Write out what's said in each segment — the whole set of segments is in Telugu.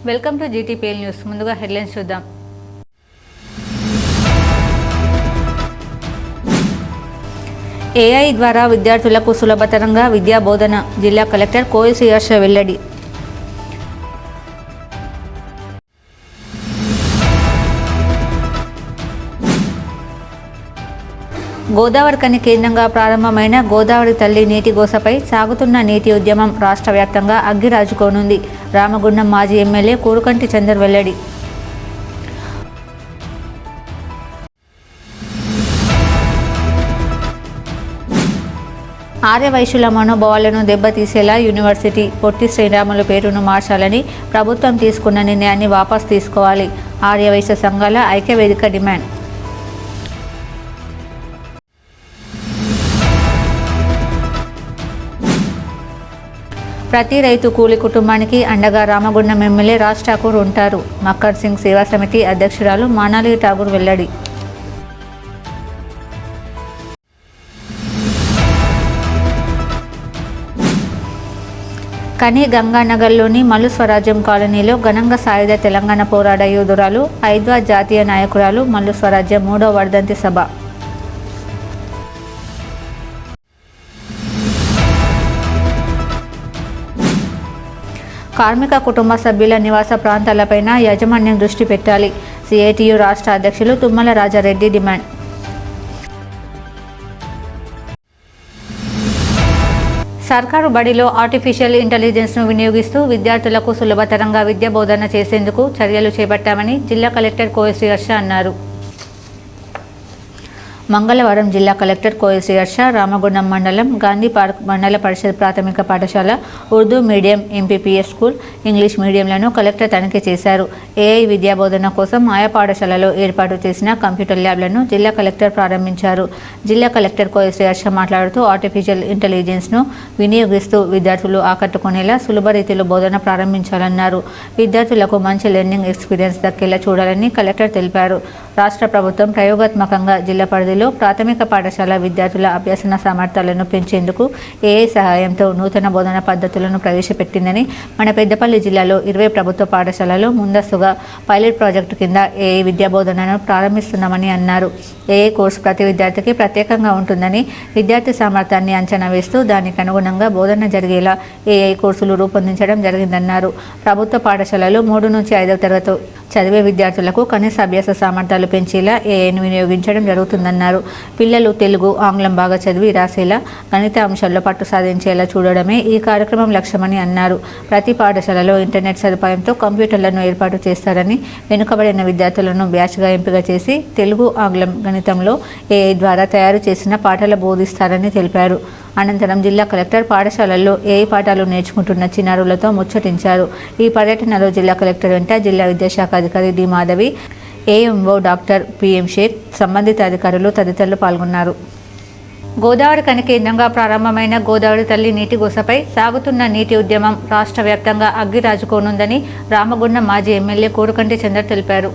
Welcome to GTPL news. ముందుగా హెడ్లైన్స్ చూద్దాం. ఏఐ ద్వారా విద్యార్థులకు సులభతరంగా విద్యా బోధన. జిల్లా కలెక్టర్ కోయి శ్రీహర్ష వెల్లడి. గోదావరి కని కేంద్రంగా ప్రారంభమైన గోదావరి తల్లి నీటి గోసపై సాగుతున్న నీటి ఉద్యమం రాష్ట్ర వ్యాప్తంగా అగ్గిరాజుకోనుంది. రామగుండం మాజీ ఎమ్మెల్యే కూరుకంటి చందర్ వెల్లడి. ఆర్యవైశ్యుల మనోభావాలను దెబ్బతీసేలా యూనివర్సిటీ పొట్టి శ్రీరాములు పేరును మార్చాలని ప్రభుత్వం తీసుకున్న నిర్ణయాన్ని వాపసు తీసుకోవాలి. ఆర్యవైశ్య సంఘాల ఐక్యవేదిక డిమాండ్. ప్రతి రైతు కూలి కుటుంబానికి అండగా రామగుండం ఎమ్మెల్యే రాజ్ ఠాకూర్ ఉంటారు. మక్కర్ సింగ్ సేవా సమితి అధ్యక్షురాలు మానాలి ఠాకూర్ వెల్లడి. కని గంగానగర్లోని మల్లు స్వరాజ్యం కాలనీలో ఘనంగా సాయుధ తెలంగాణ పోరాట యోధురాలు ఐద్వా జాతీయ నాయకురాలు మల్లు స్వరాజ్యం 3వ వర్ధంతి సభ. కార్మిక కుటుంబ సభ్యుల నివాస ప్రాంతాలపైన యాజమాన్యం దృష్టి పెట్టాలి. సిఐటియు రాష్ట్ర అధ్యక్షులు తుమ్మల రాజారెడ్డి డిమాండ్. సర్కారు బడిలో ఆర్టిఫిషియల్ ఇంటెలిజెన్స్ను వినియోగిస్తూ విద్యార్థులకు సులభతరంగా విద్య బోధన చేసేందుకు చర్యలు చేపట్టామని జిల్లా కలెక్టర్ కోయి శ్రీహర్ష అన్నారు. మంగళవారం జిల్లా కలెక్టర్ కోయి శ్రీహర్ష రామగుండం మండలం గాంధీ పార్క్ మండల పరిషత్ ప్రాథమిక పాఠశాల Urdu medium, MPPS school, English మీడియంలను కలెక్టర్ తనిఖీ చేశారు. ఏఐ విద్యా బోధన కోసం ఆయా పాఠశాలలో ఏర్పాటు చేసిన కంప్యూటర్ ల్యాబ్లను జిల్లా కలెక్టర్ ప్రారంభించారు. జిల్లా కలెక్టర్ కోయి శ్రీహర్ష మాట్లాడుతూ ఆర్టిఫిషియల్ ఇంటెలిజెన్స్ను వినియోగిస్తూ విద్యార్థులు ఆకట్టుకునేలా సులభ రీతిలో బోధన ప్రారంభించాలన్నారు. విద్యార్థులకు మంచి లెర్నింగ్ ఎక్స్పీరియన్స్ దక్కేలా చూడాలని కలెక్టర్ తెలిపారు. రాష్ట్ర ప్రభుత్వం ప్రయోగాత్మకంగా జిల్లా పరిధిలో ప్రాథమిక పాఠశాల విద్యార్థుల అభ్యసన సామర్థ్యాలను పెంచేందుకు ఏఐ సహాయంతో నూతన బోధన పద్ధతులను ప్రవేశపెట్టిందని, మన పెద్దపల్లి జిల్లాలో 20 ప్రభుత్వ పాఠశాలలో ముందస్తుగా పైలట్ ప్రాజెక్టు కింద ఏఐ విద్యా బోధనను ప్రారంభిస్తున్నామని అన్నారు. ఏఐ కోర్సు ప్రతి విద్యార్థికి ప్రత్యేకంగా ఉంటుందని, విద్యార్థి సామర్థ్యాన్ని అంచనా వేస్తూ దానికి అనుగుణంగా బోధన జరిగేలా ఏఐ కోర్సులు రూపొందించడం జరిగిందన్నారు. ప్రభుత్వ పాఠశాలలో 3 నుంచి 5వ తరగతి చదివే విద్యార్థులకు కనీస అభ్యాస సామర్థ్యాలు పెంచేలా ఏఐను వినియోగించడం జరుగుతుందన్నారు. పిల్లలు తెలుగు, ఆంగ్లం బాగా చదివి రాసేలా, గణిత అంశాల్లో పట్టు సాధించేలా చూడడమే ఈ కార్యక్రమం లక్ష్యమని అన్నారు. ప్రతి పాఠశాలలో ఇంటర్నెట్ సదుపాయంతో కంప్యూటర్లను ఏర్పాటు చేస్తారని, వెనుకబడిన విద్యార్థులను బ్యాచ్గా ఎంపిక చేసి తెలుగు, ఆంగ్లం, గణితంలో ఏఐ ద్వారా తయారు చేసిన పాఠాలు బోధిస్తారని తెలిపారు. అనంతరం జిల్లా కలెక్టర్ పాఠశాలల్లో ఏఐ పాఠాలు నేర్చుకుంటున్న చిన్నారులతో ముచ్చటించారు. ఈ పర్యటనలో జిల్లా కలెక్టర్ వెంట జిల్లా విద్యాశాఖ అధికారి D Madhavi, AMO doctor PM Shaik, సంబంధిత అధికారులు తదితరులు పాల్గొన్నారు. గోదావరి కని కేంద్రంగా ప్రారంభమైన గోదావరి తల్లి నీటి గోసపై సాగుతున్న నీటి ఉద్యమం రాష్ట్ర వ్యాప్తంగా అగ్గిరాజుకోనుందని రామగుండం మాజీ ఎమ్మెల్యే కూరుకంటి చందర్ తెలిపారు.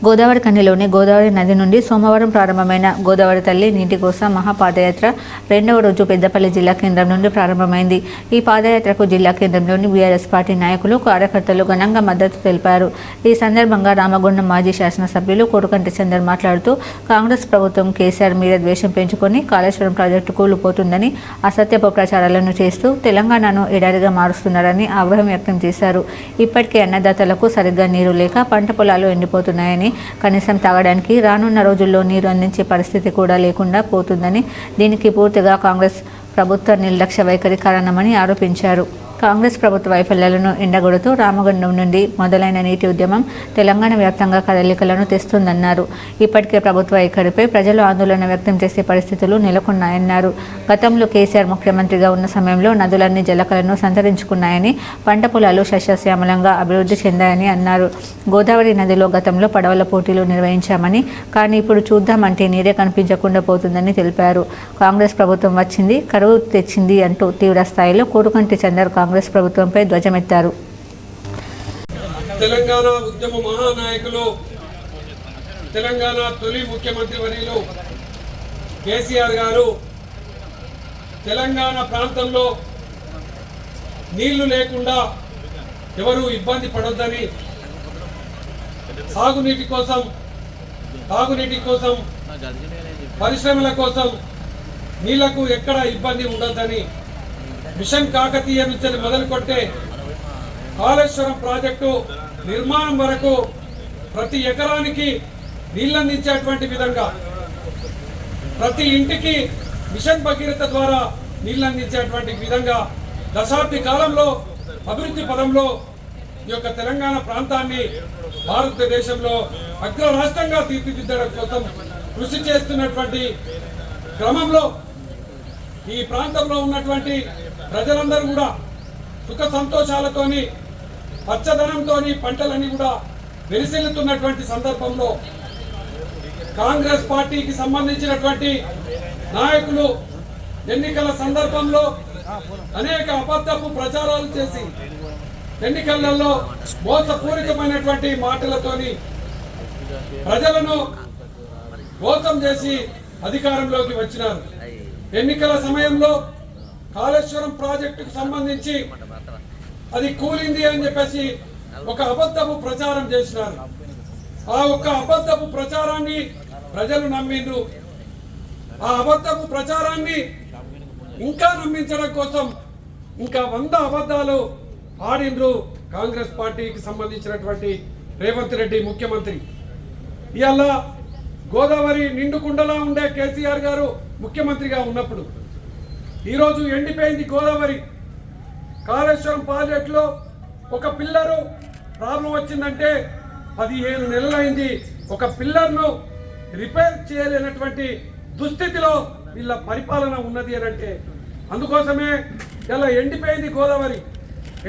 గోదావరి కనిలోని గోదావరి నది నుండి సోమవారం ప్రారంభమైన గోదావరి తల్లి నీటి గోస మహాపాదయాత్ర 2వ రోజు పెద్దపల్లి జిల్లా కేంద్రం నుండి ప్రారంభమైంది. ఈ పాదయాత్రకు జిల్లా కేంద్రంలోని బీఆర్ఎస్ పార్టీ నాయకులు, కార్యకర్తలు ఘనంగా మద్దతు తెలిపారు. ఈ సందర్భంగా రామగుండం మాజీ శాసనసభ్యులు కూరుకంటి చందర్ మాట్లాడుతూ, కాంగ్రెస్ ప్రభుత్వం కేసీఆర్ మీద ద్వేషం పెంచుకొని కాళేశ్వరం ప్రాజెక్టు కూలిపోతుందని అసత్యపు ప్రచారాలను చేస్తూ తెలంగాణను ఎడారిగా మారుస్తున్నారని ఆగ్రహం వ్యక్తం చేశారు. ఇప్పటికే అన్నదాతలకు సరిగ్గా నీరు లేక పంట పొలాలు ఎండిపోతున్నాయని, కనీసం తాగడానికి రానున్న రోజుల్లో నీరు అందించే పరిస్థితి కూడా లేకుండా పోతుందని, దీనికి పూర్తిగా కాంగ్రెస్ ప్రభుత్వ నిర్లక్ష్య వైఖరి కారణమని ఆరోపించారు. కాంగ్రెస్ ప్రభుత్వ వైఫల్యాలను ఎండగొడుతూ రామగుండం నుండి మొదలైన నీటి ఉద్యమం తెలంగాణ వ్యాప్తంగా కదలికలను తెస్తుందన్నారు. ఇప్పటికే ప్రభుత్వ వైఖరిపై ప్రజలు ఆందోళన వ్యక్తం చేసే పరిస్థితులు నెలకొన్నాయన్నారు. గతంలో కేసీఆర్ ముఖ్యమంత్రిగా ఉన్న సమయంలో నదులన్నీ జలకలను సంతరించుకున్నాయని, పంట పొలాలు సస్యశ్యామలంగా అభివృద్ధి చెందాయని అన్నారు. గోదావరి నదిలో గతంలో పడవల పోటీలు నిర్వహించామని, కానీ ఇప్పుడు చూద్దామంటే నీరే కనిపించకుండా పోతుందని తెలిపారు. కాంగ్రెస్ ప్రభుత్వం వచ్చింది, కరువు తెచ్చింది అంటూ తీవ్ర స్థాయిలో కూరుకంటి చందర్ కాంగ్రెస్ ప్రభుత్వంపై ధ్వజమెత్తారు. తెలంగాణ ఉద్యమ మహానాయకులు, తెలంగాణ తొలి ముఖ్యమంత్రి వర్యులు కేసీఆర్ గారు తెలంగాణ ప్రాంతంలో నీళ్లు లేకుండా ఎవరు ఇబ్బంది పడొద్దని, సాగునీటి కోసం, తాగునీటి కోసం, పరిశ్రమల కోసం నీళ్లకు ఎక్కడ ఇబ్బంది ఉండొద్దని మిషన్ కాకతీయ నుంచి మొదలుకొట్టే కాళేశ్వరం ప్రాజెక్టు నిర్మాణం వరకు ప్రతి ఎకరానికి నీళ్ళందించేటువంటి విధంగా, ప్రతి ఇంటికి మిషన్ భగీరథ ద్వారా నీళ్ళందించేటువంటి విధంగా దశాబ్ది కాలంలో అభివృద్ధి పదంలో ఈ యొక్క తెలంగాణ ప్రాంతాన్ని భారతదేశంలో అగ్ర రాష్ట్రంగా తీర్చిదిద్దడం కోసం కృషి చేస్తున్నటువంటి క్రమంలో ఈ ప్రాంతంలో ఉన్నటువంటి ప్రజలందరూ కూడా సుఖ సంతోషాలతోని, పచ్చదనంతోని పంటలన్నీ కూడా వెలిసిల్లుతున్నటువంటి సందర్భంలో కాంగ్రెస్ పార్టీకి సంబంధించినటువంటి నాయకులు ఎన్నికల సందర్భంలో అనేక అబద్ధపు ప్రచారాలు చేసి ఎన్నికలలో మోసపూరితమైనటువంటి మాటలతోని ప్రజలను మోసం చేసి అధికారంలోకి వచ్చినారు. ఎన్నికల సమయంలో కాళేశ్వరం ప్రాజెక్టుకు సంబంధించి అది కూలింది అని చెప్పేసి ఒక అబద్ధపు ప్రచారం చేసినారు. ఆ ఒక్క అబద్ధపు ప్రచారాన్ని ప్రజలు నమ్మిండ్రు. ఆ అబద్ధపు ప్రచారాన్ని ఇంకా నమ్మించడం కోసం ఇంకా 100 అబద్ధాలు ఆడిండ్రు కాంగ్రెస్ పార్టీకి సంబంధించినటువంటి రేవంత్ రెడ్డి ముఖ్యమంత్రి. ఇవాళ గోదావరి నిండుకుండలా ఉండే కేసీఆర్ గారు ముఖ్యమంత్రిగా ఉన్నప్పుడు ఈరోజు ఎండిపోయింది గోదావరి. కాళేశ్వరం ప్రాజెక్టులో ఒక పిల్లరు ప్రాబ్లం వచ్చిందంటే 15 నెలలైంది. ఒక పిల్లర్ను రిపేర్ చేయలేనటువంటి దుస్థితిలో వీళ్ళ పరిపాలన ఉన్నది అని అంటే, అందుకోసమే ఇలా ఎండిపోయింది గోదావరి.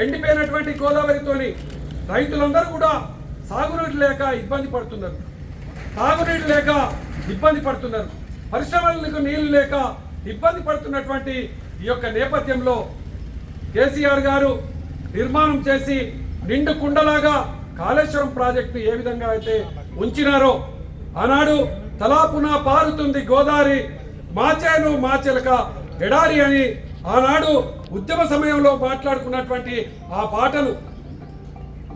ఎండిపోయినటువంటి గోదావరితోని రైతులందరూ కూడా సాగునీటి లేక ఇబ్బంది పడుతున్నారు, తాగునీటి లేక ఇబ్బంది పడుతున్నారు, పరిశ్రమలకు నీళ్లు లేక ఇబ్బంది పడుతున్నటువంటి ఈ యొక్క నేపథ్యంలో కేసీఆర్ గారు నిర్మాణం చేసి నిండు కుండలాగా కాళేశ్వరం ప్రాజెక్టు ఏ విధంగా అయితే ఉంచినారో, ఆనాడు తలాపున పారుతుంది గోదావరి, మాచేను మాచెలక ఎడారి అని ఆనాడు ఉద్యమ సమయంలో మాట్లాడుకున్నటువంటి ఆ పాటలు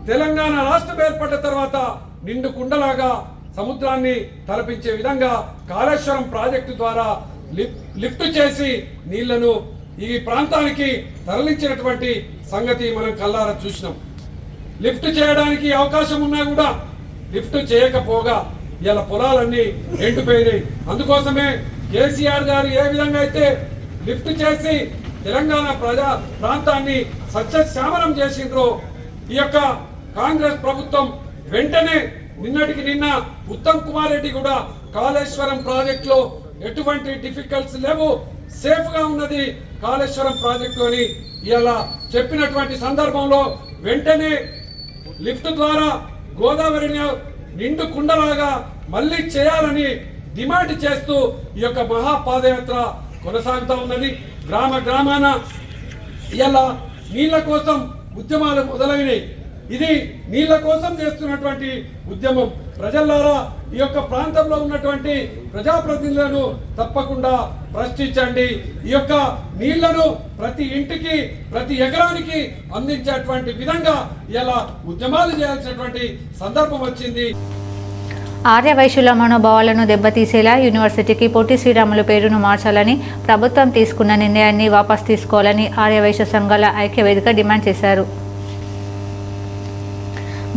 తెలంగాణ రాష్ట్రం ఏర్పడ్డ తర్వాత నిండు కుండలాగా సముద్రాన్ని తలపించే విధంగా కాళేశ్వరం ప్రాజెక్టు ద్వారా లిఫ్ట్ చేసి నీళ్లను ఈ ప్రాంతానికి తరలించినటువంటి సంగతి మనం కల్లారా చూసినాం. లిఫ్ట్ చేయడానికి అవకాశం ఉన్నా కూడా లిఫ్ట్ చేయకపోగా ఇలా పొలాలన్నీ ఎండిపోయినాయి. అందుకోసమే కేసీఆర్ గారు ఏ విధంగా అయితే లిఫ్ట్ చేసి తెలంగాణ ప్రాంతాన్ని సస్యశ్యామలం చేసిండ్రో, ఈ యొక్క కాంగ్రెస్ ప్రభుత్వం వెంటనే నిన్నటికి నిన్న ఉత్తమ్ కుమార్ రెడ్డి కూడా కాళేశ్వరం ప్రాజెక్టులో ఎటువంటి డిఫికల్ట్స్ లేవు, సేఫ్ గా ఉన్నది కాళేశ్వరం ప్రాజెక్టు అని ఇలా చెప్పినటువంటి సందర్భంలో వెంటనే లిఫ్ట్ ద్వారా గోదావరిని నిండు కుండలాగా మళ్ళీ చేయాలని డిమాండ్ చేస్తూ ఈ యొక్క మహాపాదయాత్ర కొనసాగుతూ ఉన్నది. గ్రామ గ్రామాన ఇలా నీళ్ల కోసం ఉద్యమాలు మొదలైనవి. ఇది నీళ్ల కోసం చేస్తున్నటువంటి ఉద్యమం. ప్రజలారా, ఈ యొక్క ప్రాంతంలో ఉన్నటువంటి ప్రజాప్రతినిధులను తప్పకుండా ప్రశ్నించండి. ఈ యొక్క నీళ్లను ప్రతి ఇంటికి, ప్రతి ఎకరానికి అందించేటువంటి విధంగా ఇలా ఉద్యమాలు చేయాల్సినటువంటి సందర్భం వచ్చింది. ఆర్య వైశ్యుల మనోభావాలను దెబ్బతీసేలా యూనివర్సిటీకి పొట్టి శ్రీరాములు పేరును మార్చాలని, ప్రభుత్వం తీసుకున్న నిర్ణయాన్ని వాపసు తీసుకోవాలని ఆర్య వైశ్య సంఘాల ఐక్య వేదిక డిమాండ్ చేశారు.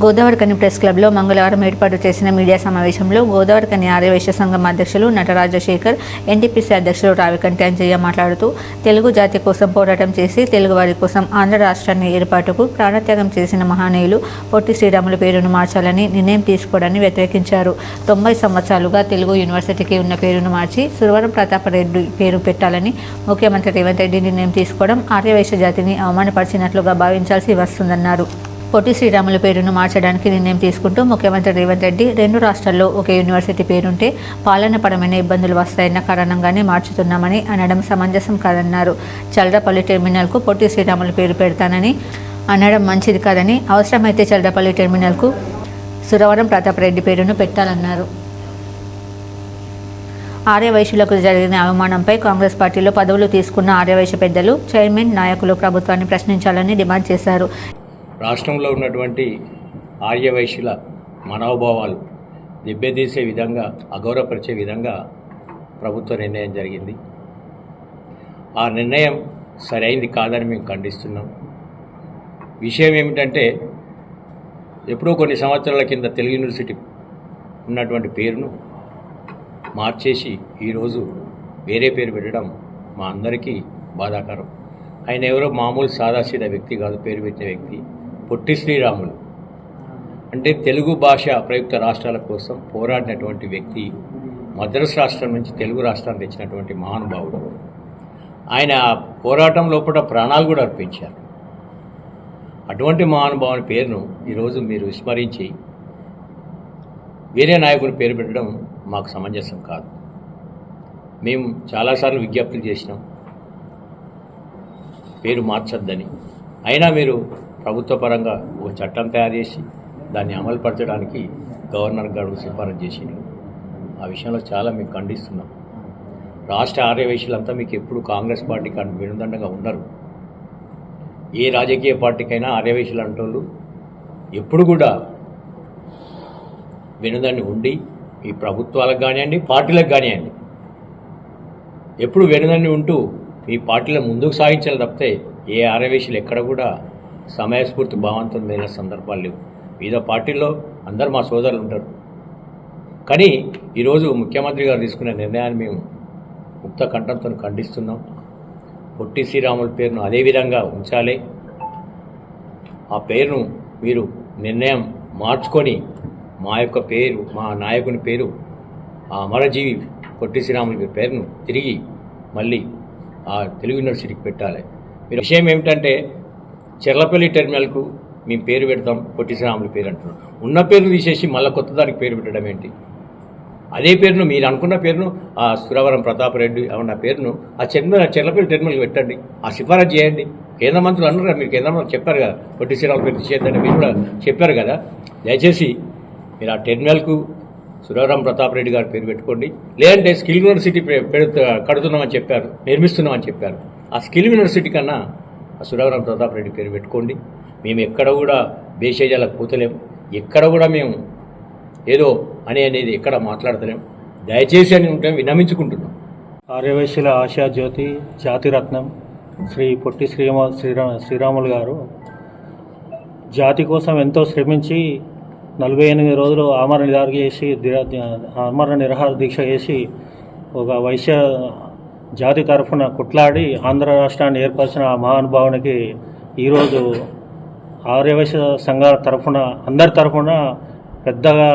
గోదావరికని ప్రెస్ క్లబ్లో మంగళవారం ఏర్పాటు చేసిన మీడియా సమావేశంలో గోదావరికని ఆర్యవైశ్య సంఘం అధ్యక్షులు నటరాజశేఖర్, ఎన్టీపీసీ అధ్యక్షులు రావికంటి అంజయ్య మాట్లాడుతూ, తెలుగు జాతి కోసం పోరాటం చేసి తెలుగు వారి కోసం ఆంధ్ర రాష్ట్రాన్ని ఏర్పాటుకు ప్రాణత్యాగం చేసిన మహానీయులు పొట్టి శ్రీరాములు పేరును మార్చాలని నిర్ణయం తీసుకోవడాన్ని వ్యతిరేకించారు. 90 సంవత్సరాలుగా తెలుగు యూనివర్సిటీకి ఉన్న పేరును మార్చి సురవరం ప్రతాపరెడ్డి పేరు పెట్టాలని ముఖ్యమంత్రి రేవంత్ రెడ్డి నిర్ణయం తీసుకోవడం ఆర్యవైశ్య జాతిని అవమానపరిచినట్లుగా భావించాల్సి వస్తుందన్నారు. పొట్టి శ్రీరాములు పేరును మార్చడానికి నిర్ణయం తీసుకుంటూ ముఖ్యమంత్రి రేవంత్ రెడ్డి 2 రాష్ట్రాల్లో ఒకే యూనివర్సిటీ పేరుంటే పాలనాపరమైన ఇబ్బందులు వస్తాయన్న కారణంగానే మార్చుతున్నామని అనడం సమంజసం కాదన్నారు. చల్రపల్లి టెర్మినల్కు పొట్టి శ్రీరాములు పేరు పెడతానని అనడం మంచిది కాదని, అవసరమైతే చల్రపల్లి టెర్మినల్కు సురవరం ప్రతాపరెడ్డి పేరును పెట్టాలన్నారు. ఆర్యవైశ్యులకు జరిగిన అవమానంపై కాంగ్రెస్ పార్టీలో పదవులు తీసుకున్న ఆర్యవైశ్య పెద్దలు, చైర్మన్, నాయకులు ప్రభుత్వాన్ని ప్రశ్నించాలని డిమాండ్ చేశారు. రాష్ట్రంలో ఉన్నటువంటి ఆర్యవైశ్యుల మనోభావాలు దెబ్బతీసే విధంగా, అగౌరవపరిచే విధంగా ప్రభుత్వ నిర్ణయం జరిగింది. ఆ నిర్ణయం సరైంది కాదని మేము ఖండిస్తున్నాం. విషయం ఏమిటంటే, ఎప్పుడో కొన్ని సంవత్సరాల కింద తెలుగు యూనివర్సిటీ ఉన్నటువంటి పేరును మార్చేసి ఈరోజు వేరే పేరు పెట్టడం మా అందరికీ బాధాకరం. ఆయన ఎవరో మామూలు సాదాసీదా వ్యక్తి కాదు, పేరు పెట్టిన వ్యక్తి పొట్టి శ్రీరాములు. అంటే తెలుగు భాష ప్రయుక్త రాష్ట్రాల కోసం పోరాడినటువంటి వ్యక్తి, మద్రాసు రాష్ట్రం నుంచి తెలుగు రాష్ట్రానికి తెచ్చినటువంటి మహానుభావుడు. ఆయన పోరాటం లోపల ప్రాణాలు కూడా అర్పించారు. అటువంటి మహానుభావుని పేరును ఈరోజు మీరు విస్మరించి వేరే నాయకుని పేరు పెట్టడం మాకు సమంజసం కాదు. మేము చాలాసార్లు విజ్ఞప్తులు చేసినాం పేరు మార్చొద్దని. అయినా మీరు ప్రభుత్వ పరంగా ఒక చట్టం తయారు చేసి దాన్ని అమలుపరచడానికి గవర్నర్ గారు సిఫారసు చేసిండ్రు. ఆ విషయంలో చాలా మేము ఖండిస్తున్నాం. రాష్ట్ర ఆర్యవైశ్యులంతా మీకు ఎప్పుడు కాంగ్రెస్ పార్టీకి వెనుదండగా ఉండరు. ఏ రాజకీయ పార్టీకైనా ఆర్యవైశ్యులు అంటోళ్ళు ఎప్పుడు కూడా వెనుదండి ఉండి, ఈ ప్రభుత్వాలకు కానివ్వండి, పార్టీలకు కానివ్వండి, ఎప్పుడు వెనుదండి ఉంటూ ఈ పార్టీలో ముందుకు సాగించాలి తప్పితే ఏ ఆర్యవైశ్యులు ఎక్కడ కూడా సమయస్ఫూర్తి భావంతో మేలిన సందర్భాలు లేవు. వివిధ పార్టీల్లో అందరూ మా సోదరులు ఉంటారు. కానీ ఈరోజు ముఖ్యమంత్రి గారు తీసుకునే నిర్ణయాన్ని మేము ముక్త కంఠంతో ఖండిస్తున్నాం. పొట్టి శ్రీరాముల పేరును అదేవిధంగా ఉంచాలి. ఆ పేరును మీరు నిర్ణయం మార్చుకొని మా యొక్క పేరు, మా నాయకుని పేరు, ఆ అమరజీవి పొట్టి శ్రీరాముల పేరును తిరిగి మళ్ళీ ఆ తెలుగు యూనివర్సిటీకి పెట్టాలి. మీరు విషయం ఏమిటంటే, చెర్లపల్లి టెర్మినల్కు మేము పేరు పెడతాం, పొట్టి శ్రీరాముల పేరు అంటున్నాం. ఉన్న పేరును తీసేసి మళ్ళీ కొత్త దానికి పేరు పెట్టడం ఏంటి? అదే పేరును, మీరు అనుకున్న పేరును, ఆ సురవరం ప్రతాపరెడ్డి అన్న పేరును ఆ చెర్లపల్లి టెర్మినల్కి పెట్టండి, ఆ సిఫారసు చేయండి. కేంద్ర మంత్రులు అన్నారు కదా, మీరు కేంద్ర మంత్రులు చెప్పారు కదా పొట్టి శ్రీరాముల పేరు తీసేద్దని, మీరు కూడా చెప్పారు కదా. దయచేసి మీరు ఆ టెర్మినల్కు సురవరం ప్రతాపరెడ్డి గారి పేరు పెట్టుకోండి. లేదంటే స్కిల్ యూనివర్సిటీ కడుతున్నామని చెప్పారు, నిర్మిస్తున్నామని చెప్పారు. ఆ స్కిల్ యూనివర్సిటీ కన్నా ఆ సురవరం ప్రతాపరెడ్డి పేరు పెట్టుకోండి. మేము ఎక్కడ కూడా బేషేజాలకు పోతలేము, ఎక్కడ కూడా మేము ఏదో అనేది ఎక్కడ మాట్లాడతలేం. దయచేసి అని ఉంటే విన్నమించుకుంటున్నాం. ఆర్యవైశ్యుల ఆశా జ్యోతి, జాతిరత్నం శ్రీ పొట్టి శ్రీరాములు గారు జాతి కోసం ఎంతో శ్రమించి 48 రోజులు ఆమరణ నిరాహార దీక్ష చేసి ఒక వైశ్య జాతి తరఫున కొట్లాడి ఆంధ్ర రాష్ట్రాన్ని ఏర్పరిచిన ఆ మహానుభావునికి ఈరోజు ఆర్యవైశ్య సంఘాల తరఫున, అందరి తరఫున పెద్దగా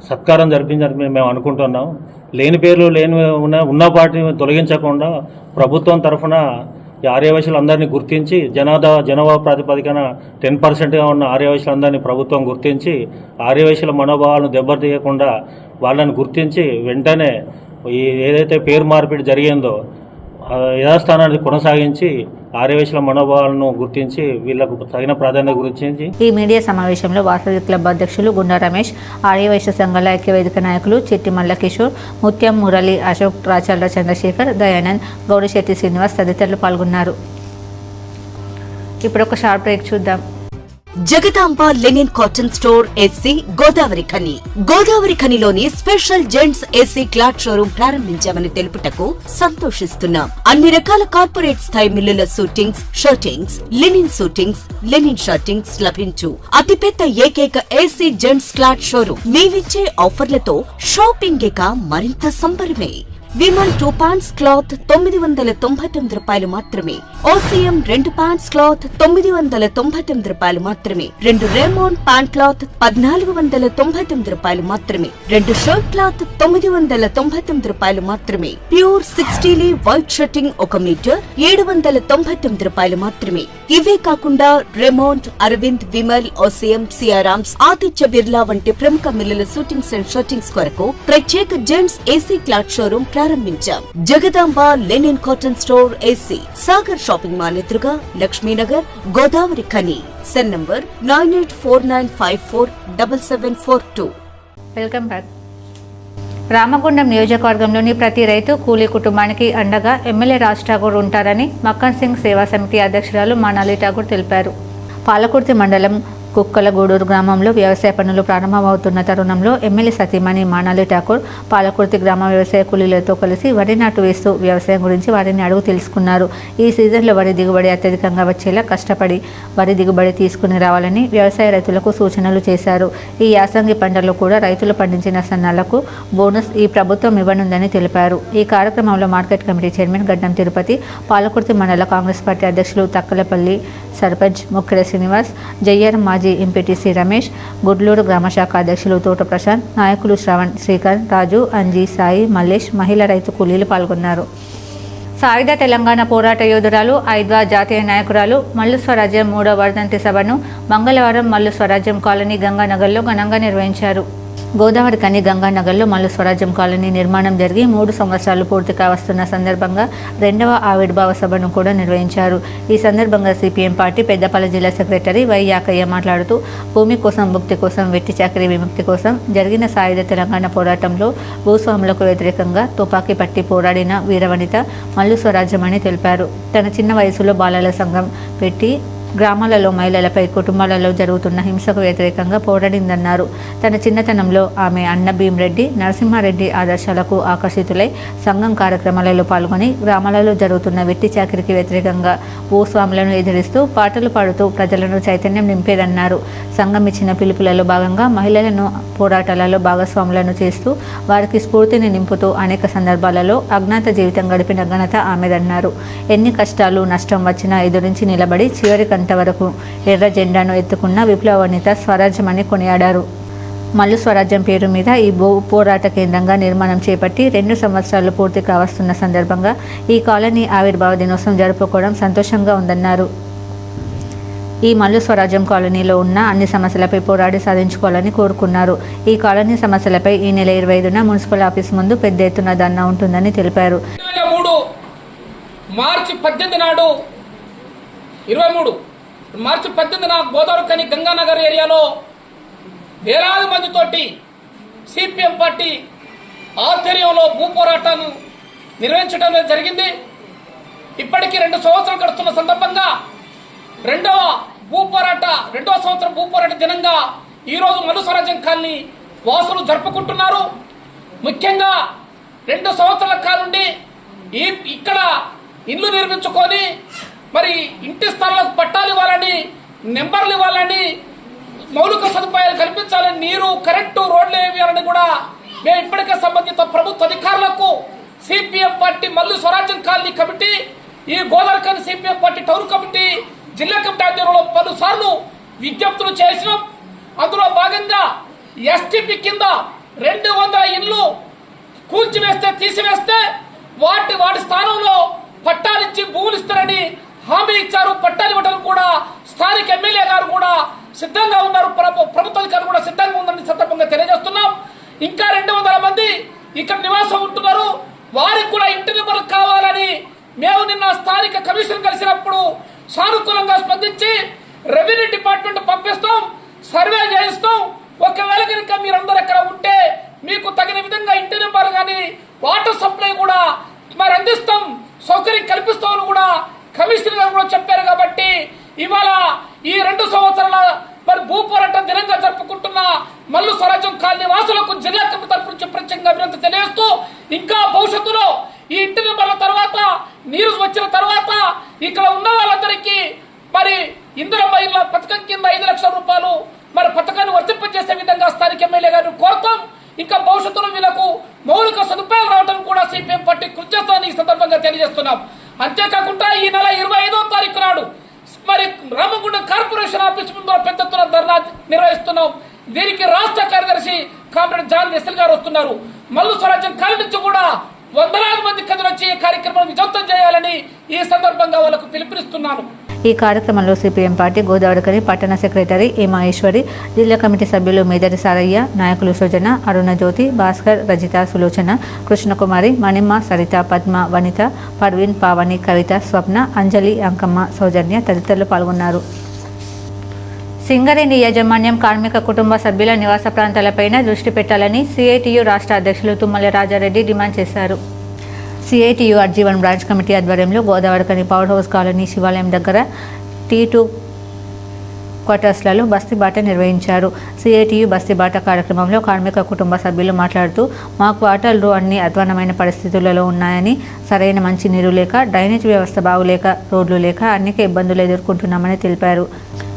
సత్కారం జరిపించాలని మేము అనుకుంటున్నాం. లేని పేర్లు ఉన్న పార్టీని తొలగించకుండా ప్రభుత్వం తరఫున ఈ ఆర్యవైశ్యులందరినీ గుర్తించి జనాభా ప్రాతిపదికన 10%గా ఉన్న ఆర్యవైశ్యులందరినీ ప్రభుత్వం గుర్తించి ఆర్యవైశ్యుల మనోభావాలను దెబ్బతీయకుండా వాళ్ళని గుర్తించి వెంటనే ఏదైతే పేరు మార్పిడి జరిగిందో యథాస్థానాన్ని కొనసాగించి ఆర్యవైశ్యుల మనోభావాలను గుర్తించి వీళ్లకు తగిన ప్రాధాన్యత గురించి ఈ మీడియా సమావేశంలో వాసవి క్లబ్ అధ్యక్షులు గుండా రమేష్, ఆర్యవైశ్య సంఘాల ఐక్యవేదిక నాయకులు చిట్టి మల్లకిషోర్, ముత్యం మురళి, అశోక్, రాచర్ల చంద్రశేఖర్, దయానంద్, గౌడిశెట్టి శ్రీనివాస్ తదితరులు పాల్గొన్నారు. ఇప్పుడు ఒక షార్ట్ బ్రేక్ చూద్దాం. Jagadamba linen cotton store SC Godavari Khani. Godavari ఖనిలోని special gents SC cloth showroom ప్రారంభించామని తెలుపుటకు సంతోషిస్తున్నాం. అన్ని రకాల కార్పొరేట్ స్థాయి మిల్లుల suitings, shirtings, linen suitings, linen shirtings లభించు అతిపెద్ద ఏకైక ఏసీ జెంట్స్ క్లాత్ షోరూం. మేమిచ్చే ఆఫర్లతో షాపింగ్ ఇక మరింత సంబరమే. విమల్ 2 పాంట్స్ క్లాత్ 999 రూపాయలు మాత్రమే. ఓసీఎం 2 పాంట్స్ క్లాత్ 999 రూపాయలు మాత్రమే. 2 రేమోన్ ప్యాంట్ క్లాత్ 1499 రూపాయలు మాత్రమే. 2 షర్ట్ క్లాత్ 999 రూపాయలు మాత్రమే. ప్యూర్ 60 వైట్ షర్టింగ్ 1 మీటర్ 799 రూపాయలు మాత్రమే. ఇవే కాకుండా రెమోంట్, అరవింద్, విమల్, ఓసీఎం, సియారామ్స్, ఆదిత్య బిర్లా వంటి ప్రముఖ మిల్లుల షూటింగ్స్ అండ్ షర్టింగ్స్ కొరకు ప్రత్యేక జెంట్స్ ఏసీ క్లాత్ షోరూం ప్రారంభించాం. Jagadamba linen cotton store AC, Sagar shopping mall ఎదురుగా, Laxminagar, Godavari Khani. Cell number 9849547742. Welcome back. Ramagundam నియోజకవర్గంలోని ప్రతి రైతు కూలీ కుటుంబానికి అండగా ఎమ్మెల్యే రాజ్ ఠాకూర్ ఉంటారని మక్కన్ సింగ్ సేవా సమితి అధ్యక్షురాలు మనాలి ఠాకూర్ తెలిపారు. పాలకుర్తి మండలం కుక్కలగూడూరు గ్రామంలో వ్యవసాయ పనులు ప్రారంభమవుతున్న తరుణంలో ఎమ్మెల్యే సతీమణి మానాలి ఠాకూర్ పాలకుర్తి గ్రామ వ్యవసాయ కూలీలతో కలిసి వరి నాటు వేస్తూ వ్యవసాయం గురించి వారిని అడుగు తెలుసుకున్నారు. ఈ సీజన్లో వరి దిగుబడి అత్యధికంగా వచ్చేలా కష్టపడి వరి దిగుబడి తీసుకుని రావాలని వ్యవసాయ రైతులకు సూచనలు చేశారు. ఈ యాసంగి పంటలో కూడా రైతులు పండించిన సన్నాలకు బోనస్ ఈ ప్రభుత్వం ఇవ్వనుందని తెలిపారు. ఈ కార్యక్రమంలో మార్కెట్ కమిటీ చైర్మన్ గడ్డం తిరుపతి, పాలకుర్తి మండల కాంగ్రెస్ పార్టీ అధ్యక్షులు తక్కలపల్లి సర్పంచ్ ముక్కెర శ్రీనివాస్, జయ్యారం మాజీ ఎంపీటీసీ రమేష్, గుడ్లూరు గ్రామశాఖ అధ్యక్షులు తోట ప్రశాంత్, నాయకులు శ్రవణ్, శ్రీకాంత్, రాజు, అంజీ, సాయి, మల్లేష్, మహిళా రైతు కూలీలు పాల్గొన్నారు. సాయుధ తెలంగాణ పోరాట యోధురాలు, ఐద్వా జాతీయ నాయకురాలు మల్లు స్వరాజ్యం 3వ వర్ధంతి సభను మంగళవారం మల్లు స్వరాజ్యం కాలనీ గంగానగర్లో ఘనంగా నిర్వహించారు. గోదావరి కని గంగానగర్లో మల్లు స్వరాజ్యం కాలనీ నిర్మాణం జరిగి 3 సంవత్సరాలు పూర్తి కావస్తున్న సందర్భంగా 2వ ఆవిర్భావ సభను కూడా నిర్వహించారు. ఈ సందర్భంగా సిపిఎం పార్టీ పెద్దపల్లి జిల్లా సెక్రటరీ వై యాకయ్య మాట్లాడుతూ భూమి కోసం, భుక్తి కోసం, వెట్టి చాకరీ విముక్తి కోసం జరిగిన సాయుధ తెలంగాణ పోరాటంలో భూస్వాములకు వ్యతిరేకంగా తుపాకీ పట్టి పోరాడిన వీరవనిత మల్లు స్వరాజ్యం అని తెలిపారు. తన చిన్న వయసులో బాలల సంఘం పెట్టి గ్రామాలలో మహిళలపై, కుటుంబాలలో జరుగుతున్న హింసకు వ్యతిరేకంగా పోరాడిందన్నారు. తన చిన్నతనంలో ఆమె అన్న భీమరెడ్డి, నరసింహారెడ్డి ఆదర్శాలకు ఆకర్షితులై సంఘం కార్యక్రమాలలో పాల్గొని గ్రామాలలో జరుగుతున్న వెట్టి చాకిరికి వ్యతిరేకంగా భూస్వాములను ఎదిరిస్తూ పాటలు పాడుతూ ప్రజలను చైతన్యం నింపేదన్నారు. సంఘం ఇచ్చిన పిలుపులలో భాగంగా మహిళలను పోరాటాలలో భాగస్వాములను చేస్తూ వారికి స్ఫూర్తిని నింపుతూ అనేక సందర్భాలలో అజ్ఞాత జీవితం గడిపిన ఘనత ఆమెదన్నారు. ఎన్ని కష్టాలు, నష్టం వచ్చినా ఎదురించి నిలబడి చివరి వరకు ఎర్ర జెండాను ఎత్తుకున్న విప్లవనిత స్వరాజ్యమని కొనియాడారు. మల్లు స్వరాజ్యం పేరు మీద ఈ పోరాట కేంద్రంగా నిర్మాణం చేపట్టి 2 సంవత్సరాలు పూర్తి కావస్తున్న సందర్భంగా ఈ కాలనీ ఆవిర్భావ దినోత్సవం జరుపుకోవడం సంతోషంగా ఉందన్నారు. ఈ మల్లు స్వరాజ్యం కాలనీలో ఉన్న అన్ని సమస్యలపై పోరాడి సాధించుకోవాలని కోరుకున్నారు. ఈ కాలనీ సమస్యలపై ఈ నెల 25న మున్సిపల్ ఆఫీస్ ముందు పెద్ద ఎత్తున ధర్నా ఉంటుందని తెలిపారు. మార్చి 18న గోదావరి కని గంగానగర్ ఏరియాలో వేలాది మందితోటి సిపిఎం పార్టీ ఆధ్వర్యంలో భూ పోరాటాన్ని నిర్వహించడం జరిగింది. ఇప్పటికీ 2 సంవత్సరాలు గడుస్తున్న సందర్భంగా రెండవ సంవత్సరం భూ పోరాట దినంగా ఈరోజు మల్లు స్వరాజ్యం కాలనీ వాసులు జరుపుకుంటున్నారు. ముఖ్యంగా 2 సంవత్సరాల కాలం నుండి ఇక్కడ ఇల్లు నిర్మించుకొని మరి ఇంటి స్థలాలకు పట్టాలు ఇవ్వాలని, నెంబర్లు ఇవ్వాలని, మౌలిక సదుపాయాలు కల్పించాలని, నీరు, కరెంటు, రోడ్లు ఇవ్వాలని కూడా మేము ఇప్పటికే సంబంధిత ప్రభుత్వ అధికారులకు సిపిఎం పార్టీ మల్లు స్వరాజ్యం కాలనీ కమిటీ, ఈ గోదావరి కని సిపిఎం పార్టీ టౌన్ కమిటీ, జిల్లా కమిటీ ఆధ్వర్యంలో పలుసార్లు విజ్ఞప్తులు చేసినాం. అందులో భాగంగా ఎస్టీపీ కింద 200 ఇళ్ళు కూల్చివేస్తే, తీసివేస్తే వాటి స్థానంలో పట్టాలిచ్చి భూములు ఇస్తారని హామీ ఇచ్చారు. పట్టాలు ఇవ్వడానికి కూడా స్థానిక ఎమ్మెల్యే గారు కూడా సిద్ధంగా ఉన్నారు, ప్రభుత్వ అధికారులు కూడా సిద్ధంగా ఉందని సందర్భంగా తెలియజేస్తున్నాం. ఇంకా 200 మంది ఇక్కడ నివాసం ఉంటున్నారు, వారికి కూడా ఇంటి నెంబర్లు కావాలని మేము నిన్న స్థానిక కమిషన్ కలిసినప్పుడు సానుకూలంగా స్పందించి రెవెన్యూ డిపార్ట్మెంట్ పంపిస్తాం, సర్వే చేయిస్తాం. ఒకవేళ కనుక మీరందరూ ఎక్కడ ఉంటే మీకు తగిన విధంగా ఇంటి నెంబర్లు కానీ వాటర్ సప్లై కూడా మరి అందిస్తాం, సౌకర్యం కల్పిస్తామని కూడా కమిషనర్ గారు కూడా చెప్పారు. కాబట్టి ఇవాళ ఈ 2 సంవత్సరాల మరి భూ పోరాట దినంగా జరుపుకుంటున్న మల్లు స్వరాజ్యం కాలనీ వాసులకు జిల్లా కమిటీ తరపు నుంచి ప్రత్యేకంగా అభినందన తెలియజేస్తూ, ఇంకా భవిష్యత్తులో ఈ ఇంటి నెంబర్ల తర్వాత, నీరు వచ్చిన తర్వాత ఇక్కడ ఉన్న వాళ్ళందరికీ మరి ఇందిరమ్మ ఇళ్ల పథకం కింద 5 లక్షల రూపాయలు మరి పథకాన్ని వర్తింపజేసే విధంగా స్థానిక ఎమ్మెల్యే గారిని కోరుతాం. ఇంకా భవిష్యత్తులో వీళ్ళకు మౌలిక సదుపాయాలు రావడం కూడా సిపిఎం పార్టీ కృషి చేస్తామని ఈ సందర్భంగా తెలియజేస్తున్నాం. అంతేకాకుండా ఈ నెల 25వ తారీఖు నాడు మరి రామగుండం కార్పొరేషన్ ఆఫీస్ ముందు పెద్ద ఎత్తున ధర్నా నిర్వహిస్తున్నాం. దీనికి రాష్ట్ర కార్యదర్శి కామ్రేడ్ జాన్ వెస్సెల్ గారు వస్తున్నారు. మల్లు స్వరాజ్యం కాలనీ నుంచి కూడా వందలాది మంది కదిలొచ్చి ఈ కార్యక్రమం విజయవంతం చేయాలని ఈ సందర్భంగా వాళ్ళకు పిలుపునిస్తున్నాను. ఈ కార్యక్రమంలో సిపిఎం పార్టీ గోదావరి కని పట్టణ సెక్రటరీ ఏ మహేశ్వరి, జిల్లా కమిటీ సభ్యులు మేదరి సారయ్య, నాయకులు సృజన, అరుణ జ్యోతి, భాస్కర్, రజిత, సులోచన, కృష్ణకుమారి, మణిమ్మ, సరిత, పద్మ, వనిత, పర్వీన్, పావని, కవిత, స్వప్న, అంజలి, అంకమ్మ, సౌజన్య తదితరులు పాల్గొన్నారు. సింగరేణి యాజమాన్యం కార్మిక కుటుంబ సభ్యుల నివాస ప్రాంతాలపైన దృష్టి పెట్టాలని సిఐటియు రాష్ట్ర అధ్యక్షులు తుమ్మల రాజారెడ్డి డిమాండ్ చేశారు. సిఐటియు అర్జీవన్ బ్రాంచ్ కమిటీ ఆధ్వర్యంలో గోదావరి కని పవర్ హౌస్ కాలనీ శివాలయం దగ్గర T2 క్వార్టర్స్లలో బస్తీబాట నిర్వహించారు. సిఐటియు బస్తీబాట కార్యక్రమంలో కార్మిక కుటుంబ సభ్యులు మాట్లాడుతూ మా క్వార్టర్లు అన్ని అధ్వానమైన పరిస్థితులలో ఉన్నాయని, సరైన మంచినీరు లేక, డ్రైనేజ్ వ్యవస్థ బాగులేక, రోడ్లు లేక అనేక ఇబ్బందులు ఎదుర్కొంటున్నామని తెలిపారు.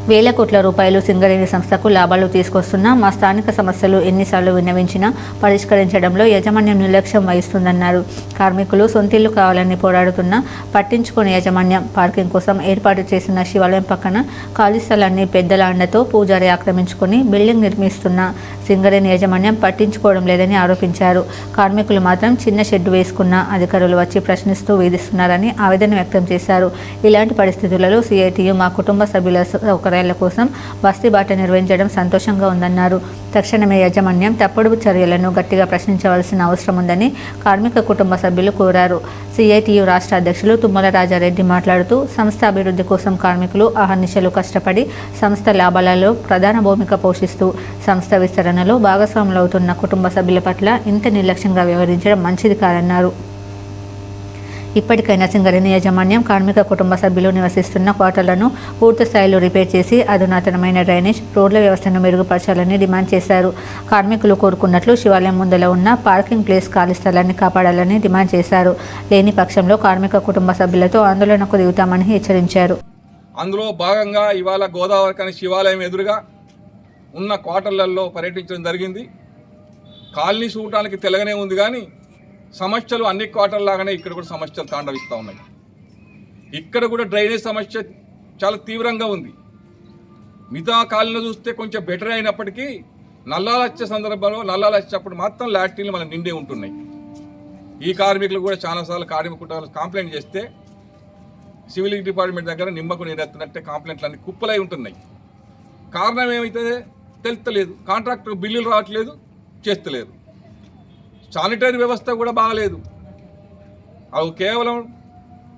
వేల కోట్ల రూపాయలు సింగరేణి సంస్థకు లాభాలు తీసుకొస్తున్నా మా స్థానిక సమస్యలు ఎన్నిసార్లు విన్నవించినా పరిష్కరించడంలో యాజమాన్యం నిర్లక్ష్యం వహిస్తుందన్నారు. కార్మికులు సొంతిల్లు కావాలని పోరాడుతున్నా పట్టించుకునే యాజమాన్యం పార్కింగ్ కోసం ఏర్పాటు చేసిన శివాలయం పక్కన ఖాళీ స్థలాన్ని పెద్దల అండతో పూజారి ఆక్రమించుకుని బిల్డింగ్ నిర్మిస్తున్న సింగరేణి యాజమాన్యం పట్టించుకోవడం లేదని ఆరోపించారు. కార్మికులు మాత్రం చిన్న షెడ్డు వేసుకున్న అధికారులు వచ్చి ప్రశ్నిస్తూ వేధిస్తున్నారని ఆవేదన వ్యక్తం చేశారు. ఇలాంటి పరిస్థితులలో సిఐటియు మా కుటుంబ సభ్యుల సౌకర్యాల కోసం బస్తీబాట నిర్వహించడం సంతోషంగా ఉందన్నారు. తక్షణమే యాజమాన్యం తప్పుడు చర్యలను గట్టిగా ప్రశ్నించవలసిన అవసరం ఉందని కార్మిక కుటుంబ సభ్యులు కోరారు. సిఐటియు రాష్ట్ర అధ్యక్షులు తుమ్మల రాజారెడ్డి మాట్లాడుతూ సంస్థ అభివృద్ధి కోసం కార్మికులు అహర్నిశలు కష్టపడి సంస్థ లాభాలలో ప్రధాన భూమిక పోషిస్తూ సంస్థ విస్తరణలో భాగస్వాములవుతున్న కుటుంబ సభ్యుల పట్ల ఇంత నిర్లక్ష్యంగా వ్యవహరించడం మంచిది కాదన్నారు. ఇప్పటికైనా సింగరేణి యాజమాన్యం కార్మిక కుటుంబ సభ్యులు నివసిస్తున్న క్వార్టర్లను పూర్తి స్థాయిలో రిపేర్ చేసి అధునాతనమైన డ్రైనేజ్, రోడ్ల వ్యవస్థను మెరుగుపరచాలని డిమాండ్ చేశారు. కార్మికులు కోరుకున్నట్లు శివాలయం ముందల ఉన్న పార్కింగ్ ప్లేస్ ఖాళీ స్థలాన్ని కాపాడాలని డిమాండ్ చేశారు. లేని పక్షంలో కార్మిక కుటుంబ సభ్యులతో ఆందోళనకు దిగుతామని హెచ్చరించారు. అందులో భాగంగా ఇవాళ గోదావరిఖని శివాలయం ఎదురుగా ఉన్న క్వార్టర్లలో పర్యటించడం జరిగింది. కాలనీ చూడటానికి తెలగనే ఉంది, కానీ సమస్యలు అన్ని క్వార్టర్లాగానే ఇక్కడ కూడా సమస్యలు తాండవిస్తూ ఉన్నాయి. ఇక్కడ కూడా డ్రైనేజ్ సమస్య చాలా తీవ్రంగా ఉంది. మిగతా కాలనీలో చూస్తే కొంచెం బెటర్ అయినప్పటికీ నల్లాలు వచ్చే సందర్భంలో నల్లాలు వచ్చేటప్పుడు మాత్రం లాట్రిన్లు మనకు నిండే ఉంటున్నాయి. ఈ కార్మికులు కూడా చాలాసార్లు కార్మిక కుటుంబాలు కంప్లైంట్ చేస్తే సివిల్ డిపార్ట్మెంట్ దగ్గర నిమ్మకు నీరెత్తినట్టే కంప్లైంట్లు అన్ని కుప్పలై ఉంటున్నాయి. కారణం ఏమైతే తెలుస్తలేదు. కాంట్రాక్టర్ బిల్లులు రావట్లేదు, చేస్తలేరు. శానిటరీ వ్యవస్థ కూడా బాగలేదు. అవి కేవలం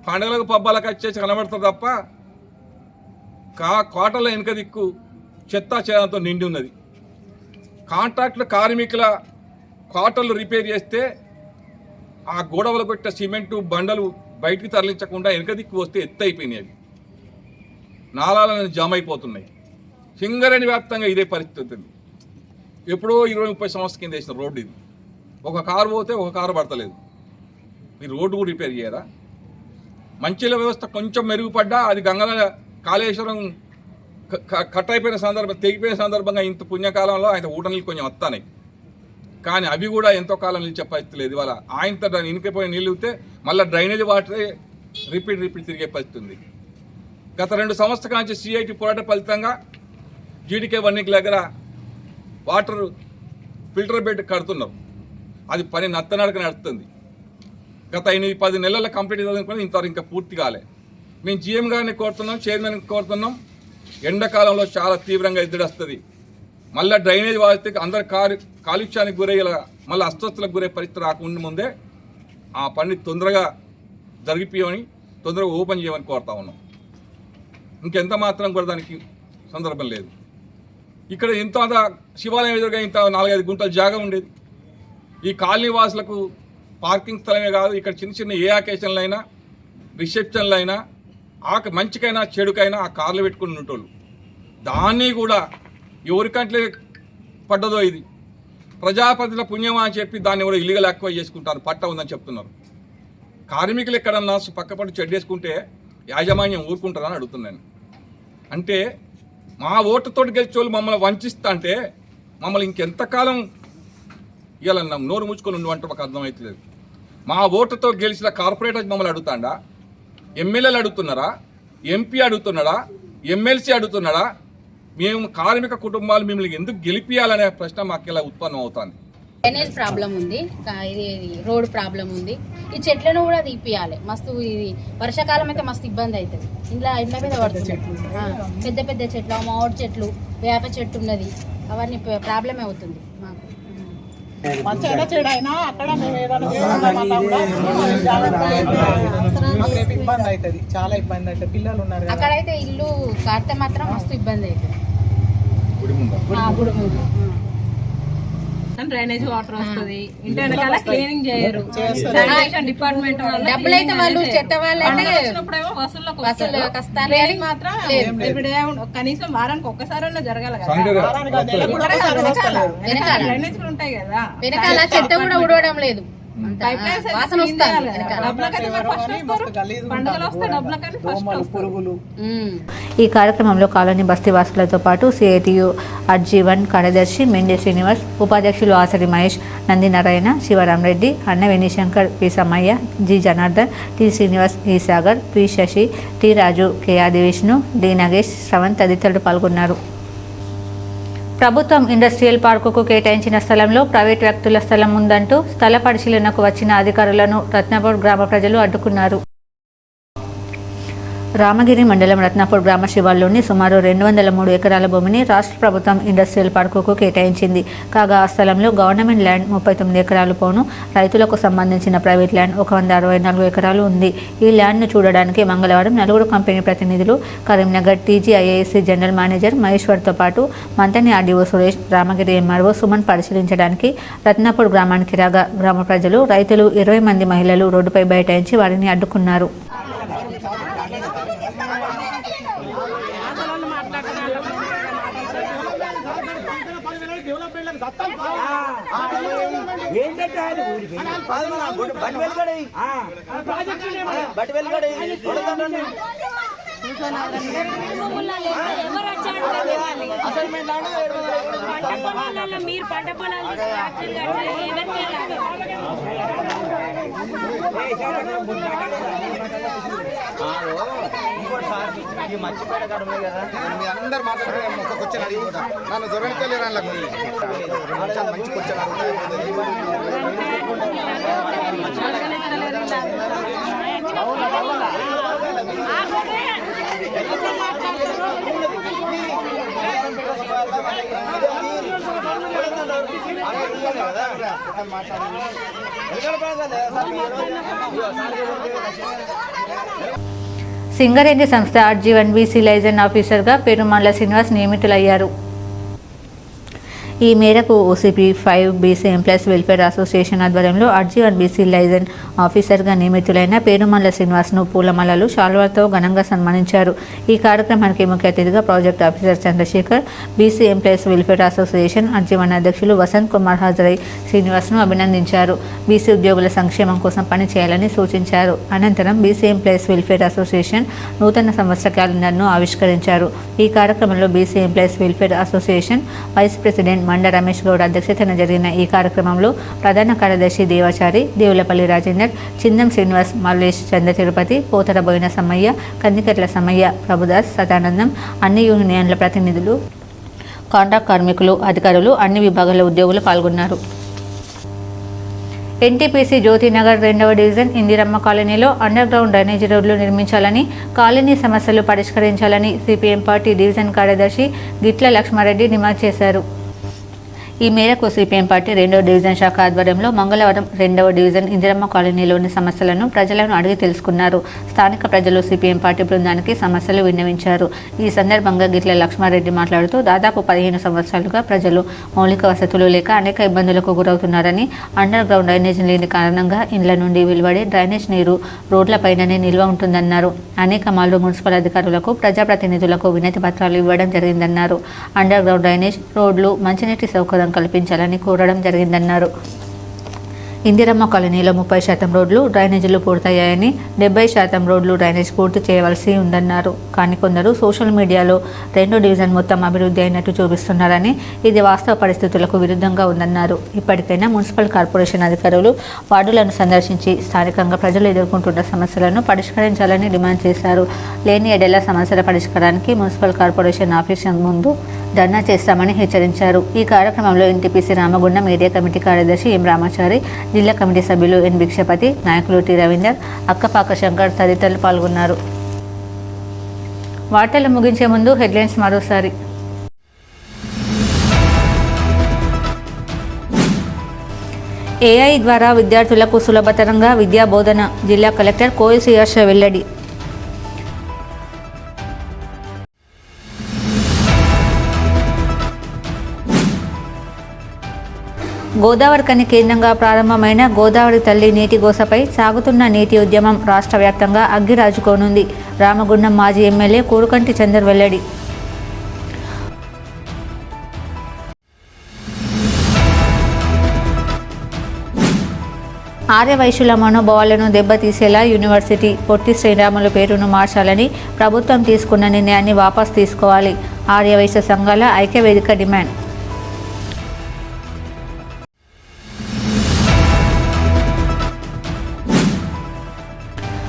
పండుగలకు పబ్బాలకు వచ్చేసి కనబడుతుంది తప్ప క్వార్టర్ల వెనుక దిక్కు చెత్త చేదంతో నిండి ఉన్నది. కాంట్రాక్టుల కార్మికుల క్వార్టర్లు రిపేర్ చేస్తే ఆ గోడవలు కొట్టిన సిమెంటు బండలు బయటికి తరలించకుండా వెనుక దిక్కు వస్తే ఎత్తు అయిపోయినాయి. అవి నాలాలను జామ్ అయిపోతున్నాయి. సింగరేణి వ్యాప్తంగా ఇదే పరిస్థితి ఉంది. ఎప్పుడో 20-30 సంవత్సరాల కింద వేసిన రోడ్డు ఇది. ఒక కారు పోతే ఒక కారు పడతలేదు. మీరు రోడ్డు కూడా రిపేర్ చేయరా? మంచిల వ్యవస్థ కొంచెం మెరుగుపడ్డా అది గంగల కాళేశ్వరం కట్ అయిపోయిన సందర్భం, తెగిపోయిన సందర్భంగా ఇంత పుణ్యకాలంలో ఆయన ఊటనీళ్ళు కొంచెం వస్తాయి, కానీ అవి కూడా ఎంతో కాలం నిలిచే పరిస్థితి లేదు. ఇవాళ ఆయనతో దాన్ని ఇనికిపోయి నీళ్ళు ఇస్తే మళ్ళీ డ్రైనేజ్ వాటరే రిపీట్ తిరిగే పరిస్థితి ఉంది. గత 2 సంవత్సరాల నుంచి సిఐటి పోరాట ఫలితంగా జీడికే వన్నికల దగ్గర వాటర్ ఫిల్టర్ బెడ్ కడుతున్నాం. అది పని నత్తనడక నడుస్తుంది. గత 8-10 నెలల కంప్లీట్ చదువుకుని ఇంతవరకు ఇంకా పూర్తి కాలే. మేము జీఎం గారిని కోరుతున్నాం, చైర్మన్ కోరుతున్నాం. ఎండాకాలంలో చాలా తీవ్రంగా ఎదురొస్తుంది. మళ్ళీ డ్రైనేజ్ వాడితే అందరు కాలుష్యానికి గురయ్యేలా మళ్ళీ అస్వస్థలకు గురయ్యే పరిస్థితి రాకుండా ముందే ఆ పని తొందరగా జరిగిపోయమని, తొందరగా ఓపెన్ చేయమని కోరుతా ఉన్నాం. ఇంకెంత మాత్రం కూడా దానికి సందర్భం లేదు. ఇక్కడ ఇంత శివాలయం ఎదురుగా ఇంత 4-5 గుంటల జాగా ఉండేది. ఈ కాలనీ వాసులకు పార్కింగ్ స్థలమే కాదు, ఇక్కడ చిన్న చిన్న ఏ అకేషన్లు అయినా, రిసెప్షన్లు అయినా, మంచికైనా చెడుకైనా ఆ కార్లు పెట్టుకుని ఉండేటోళ్ళు. దాన్ని కూడా ఎవరికంటే పడ్డదో ఇది ప్రజాప్రతినిధుల పుణ్యమా అని చెప్పి దాన్ని కూడా ఇల్లీగల్ యాక్వై చేసుకుంటారు, పట్ట ఉందని చెప్తున్నారు. కార్మికులు ఎక్కడన్నా పక్కపట్టు చెడ్డేసుకుంటే యాజమాన్యం ఊరుకుంటారని అడుగుతున్నాను. అంటే మా ఓటుతో గెలిచే వాళ్ళు మమ్మల్ని వంచిస్తా అంటే మమ్మల్ని ఇంకెంతకాలం ఇవాళ నోరు ముచ్చుకొని ఉండమంటే మాకు అర్థమవుతలేదు. మా ఓటుతో గెలిచిన కార్పొరేటర్ మమ్మల్ని అడుగుతాడా? ఎమ్మెల్యేలు అడుగుతున్నారా? ఎంపీ అడుగుతున్నాడా? ఎమ్మెల్సీ అడుగుతున్నాడా? మేము కార్మిక కుటుంబాలు మిమ్మల్ని ఎందుకు గెలిపియాలనే ప్రశ్న మాకు ఇలా ఉత్పన్నం అవుతుంది. డ్రైనేజ్ ప్రాబ్లం ఉంది, ఇది రోడ్ ప్రాబ్లం ఉంది. ఈ చెట్లను కూడా తీపియాలి. మస్తు ఇది వర్షాకాలం అయితే మస్తు ఇబ్బంది అవుతుంది. ఇంట్లో మీద పడుతుంది. పెద్ద పెద్ద చెట్లు, మామిడి చెట్లు, వేప చెట్టు ఉన్నది, అవన్నీ ప్రాబ్లమే అవుతుంది మాకు. మంచిగా చెడైనా అక్కడ మేము ఏదైనా ఇబ్బంది అవుతుంది, చాలా ఇబ్బంది అవుతుంది. పిల్లలు ఉన్నారు అక్కడైతే ఇల్లు కాడితే మాత్రం మస్తు ఇబ్బంది అవుతుంది. గుడి ముందు డ్రైనేజ్ వాటర్ వస్తుంది, ఇంటి వెనకాల క్లీనింగ్ చేయరు, శానిటేషన్ డిపార్ట్మెంట్ డబ్బులు అయితే వాళ్ళు చెత్త వాళ్ళంటే వసూళ్ళకి వసూలు వస్తారు క్లీనింగ్ మాత్రం ఇప్పుడు కనీసం వారానికి ఒక్కసారైనా జరగాలి కదా. డ్రైనేజ్ ఉంటాయి కదా, వెనకాల చెత్త కూడా ఉడవడం లేదు, వాసన వస్తుంది. పండుగలు వస్తే డబ్బులకని ఫస్ట్ పురుగులు. ఈ కార్యక్రమంలో కాలనీ బస్తీ వాసులతో పాటు సిఐటియు అర్జీవన్ కార్యదర్శి మెండే శ్రీనివాస్, ఉపాధ్యక్షులు Asari Mahesh, Nandi Narayana, Sivaramareddy, Annaveni Shankar, P Sammaiah, G Janardhan, T Srinivas, E Sagar, P Sasi, T Raju, K Adi Vishnu, D Nagesh, Shravan తదితరులు పాల్గొన్నారు. ప్రభుత్వం ఇండస్ట్రియల్ పార్కుకు కేటాయించిన స్థలంలో ప్రైవేట్ వ్యక్తుల స్థలం ఉందంటూ స్థల పరిశీలనకు వచ్చిన అధికారులను రత్నాపూర్ గ్రామ ప్రజలు అడ్డుకున్నారు. రామగిరి మండలం రత్నాపూర్ గ్రామ శివార్లోని సుమారు 203 ఎకరాల భూమిని రాష్ట్ర ప్రభుత్వం ఇండస్ట్రియల్ పార్కుకు కేటాయించింది. కాగా ఆ స్థలంలో గవర్నమెంట్ ల్యాండ్ 39 ఎకరాలు పోను, రైతులకు సంబంధించిన ప్రైవేట్ ల్యాండ్ 164 ఎకరాలు ఉంది. ఈ ల్యాండ్ను చూడడానికి మంగళవారం 4 కంపెనీ ప్రతినిధులు కరీంనగర్ టీజీఐఏసీ జనరల్ మేనేజర్ మహేశ్వర్తో పాటు మంతని ఆర్డీఓ సురేష్, రామగిరి ఎంఆర్ఓ సుమన్ పరిశీలించడానికి రత్నాపూర్ గ్రామానికి రాగా గ్రామ ప్రజలు, రైతులు, 20 మంది మహిళలు రోడ్డుపై బైఠాయించి వారిని అడ్డుకున్నారు. మీరు పంట పొలాలు మర్చిపోయిన కాడ ఉన్నాయి కదా, మీ అందరు మాట్లాడుకునే ఒక క్వశ్చన్ అడిగిపోతా నన్ను దొరకలేదు మంచి క్వశ్చన్ సింగరేణి సంస్థ ఆర్జీవన్ బీసీ లైజన్ ఆఫీసర్గా పెరుమాళ్ల శ్రీనివాస్ నియమితులయ్యారు. ఈ మేరకు OCP 5 BC employees welfare association ఆధ్వర్యంలో ఆర్జీవన్ బీసీ లైజన్ ఆఫీసర్గా నియమితులైన పేరుమల్ల శ్రీనివాస్ను పూలమాలలు, శాల్వాతో ఘనంగా సన్మానించారు. ఈ కార్యక్రమానికి ముఖ్య అతిథిగా project officer Chandrasekhar, BC employees welfare association ఆర్జీవన్ అధ్యక్షులు వసంత్ కుమార్ హాజరై శ్రీనివాస్ను అభినందించారు. బీసీ ఉద్యోగుల సంక్షేమం కోసం పనిచేయాలని సూచించారు. అనంతరం బీసీ ఎంప్లాయీస్ వెల్ఫేర్ అసోసియేషన్ నూతన సంవత్సర క్యాలెండర్ను ఆవిష్కరించారు. ఈ కార్యక్రమంలో BC employees welfare association vice president Manda Ramesh Goud అధ్యక్షతన జరిగిన ఈ కార్యక్రమంలో ప్రధాన కార్యదర్శి దేవాచారి, దేవులపల్లి రాజేందర్, చిందం శ్రీనివాస్, మల్లేష్, చంద్ర తిరుపతి, పోతర బోయిన సమ్మయ్య, కందికట్ల సమ్మయ్య, ప్రభుదాస్, సదానందం, అన్ని యూనియన్ల ప్రతినిధులు, కాంట్రాక్ట్ కార్మికులు, అధికారులు, అన్ని విభాగాల ఉద్యోగులు పాల్గొన్నారు. ఎన్టీపీసీ జ్యోతినగర్ 2వ డివిజన్ ఇందిరమ్మ కాలనీలో అండర్ గ్రౌండ్ డ్రైనేజీ రోడ్లు నిర్మించాలని, కాలనీ సమస్యలు పరిష్కరించాలని సిపిఎం పార్టీ డివిజన్ కార్యదర్శి గిట్ల లక్ష్మారెడ్డి డిమాండ్ చేశారు. ఈ మేరకు సిపిఎం పార్టీ 2వ డివిజన్ శాఖ ఆధ్వర్యంలో మంగళవారం 2వ డివిజన్ ఇందిరమ్మ కాలనీలోని సమస్యలను ప్రజలను అడిగి తెలుసుకున్నారు. స్థానిక ప్రజలు సిపిఎం పార్టీ బృందానికి సమస్యలు విన్నవించారు. ఈ సందర్భంగా గిట్ల లక్ష్మారెడ్డి మాట్లాడుతూ దాదాపు 15 సంవత్సరాలుగా ప్రజలు మౌలిక వసతులు లేక అనేక ఇబ్బందులకు గురవుతున్నారని, అండర్ గ్రౌండ్ డ్రైనేజ్ లేని కారణంగా ఇండ్ల నుండి వెలువడే డ్రైనేజ్ నీరు రోడ్లపైననే నిల్వ ఉంటుందన్నారు. అనేక మార్లు మున్సిపల్ అధికారులకు, ప్రజాప్రతినిధులకు వినతి పత్రాలు ఇవ్వడం జరిగిందన్నారు. అండర్ గ్రౌండ్ డ్రైనేజ్, రోడ్లు, మంచినీటి సౌకర్యం కల్పించాలని కోరడం జరిగిందన్నారు. ఇందిరమ్మ కాలనీలో 30% రోడ్లు, డ్రైనేజీలు పూర్తయ్యాయని, 70% రోడ్లు, డ్రైనేజ్ పూర్తి చేయవలసి ఉందన్నారు. కానీ కొందరు సోషల్ మీడియాలో 2వ డివిజన్ మొత్తం అభివృద్ధి అయినట్టు చూపిస్తున్నారని, ఇది వాస్తవ పరిస్థితులకు విరుద్ధంగా ఉందన్నారు. ఇప్పటికైనా మున్సిపల్ కార్పొరేషన్ అధికారులు వార్డులను సందర్శించి స్థానికంగా ప్రజలు ఎదుర్కొంటున్న సమస్యలను పరిష్కరించాలని డిమాండ్ చేశారు. లేని ఎడల సమస్యల పరిష్కారానికి మున్సిపల్ కార్పొరేషన్ ఆఫీస్ ముందు ధర్నా చేస్తామని హెచ్చరించారు. ఈ కార్యక్రమంలో ఎన్టీపీసీ రామగుండం ఏరియా కమిటీ కార్యదర్శి ఎం రామాచారి, జిల్లా కమిటీ సభ్యులు ఎన్ భిక్షపతి, నాయకులు టి రవీందర్, అక్కపాక శంకర్ తదితరులు పాల్గొన్నారు. వార్తలు ముగించే ముందు హెడ్లైన్స్ మరోసారి. ఏఐ ద్వారా విద్యార్థులకు సులభతరంగా విద్యా బోధన, జిల్లా కలెక్టర్ కోయల్ శ్రీహర్ష వెల్లడి. గోదావరికని కేంద్రంగా ప్రారంభమైన గోదావరి తల్లి నీటి గోసపై సాగుతున్న నీటి ఉద్యమం రాష్ట్ర వ్యాప్తంగా అగ్గిరాజుకోనుంది. రామగుండం మాజీ ఎమ్మెల్యే కూరుకంటి చందర్ వెల్లడి. ఆర్యవైశ్యుల మనోభావాలను దెబ్బతీసేలా యూనివర్సిటీ పొట్టి శ్రీరాములు పేరును మార్చాలని ప్రభుత్వం తీసుకున్న నిర్ణయాన్ని వాపస్ తీసుకోవాలి. ఆర్యవైశ్య సంఘాల ఐక్యవేదిక డిమాండ్.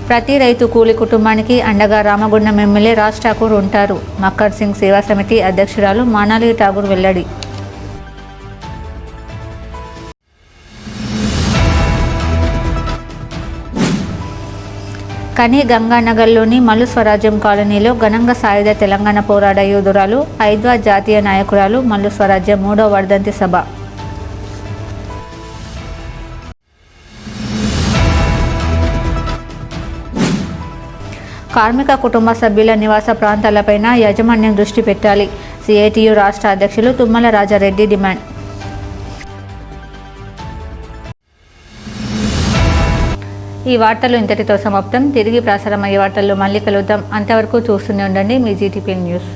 ప్రతి రైతు కూలి కుటుంబానికి అండగా రామగుండం ఎమ్మెల్యే రాజ్ ఠాకూర్ ఉంటారు. మక్కర్ సింగ్ సేవా సమితి అధ్యక్షురాలు మానాలి ఠాకూర్ వెల్లడి. కని గంగానగర్లోని మల్లు స్వరాజ్యం కాలనీలో ఘనంగా సాయుధ తెలంగాణ పోరాట యోధురాలు ఐద్వా జాతీయ నాయకురాలు మల్లు స్వరాజ్యం 3వ వర్ధంతి సభ. కార్మిక కుటుంబ సభ్యుల నివాస ప్రాంతాలపైన యాజమాన్యం దృష్టి పెట్టాలి. సిఐటియు రాష్ట్ర అధ్యక్షులు తుమ్మల రాజారెడ్డి డిమాండ్. ఈ వార్తలు ఇంతటితో సమాప్తం. తిరిగి ప్రసారమయ్యే వార్తల్లో మళ్ళీ కలుద్దాం. అంతవరకు చూస్తూనే ఉండండి మీ జీటీపీ న్యూస్.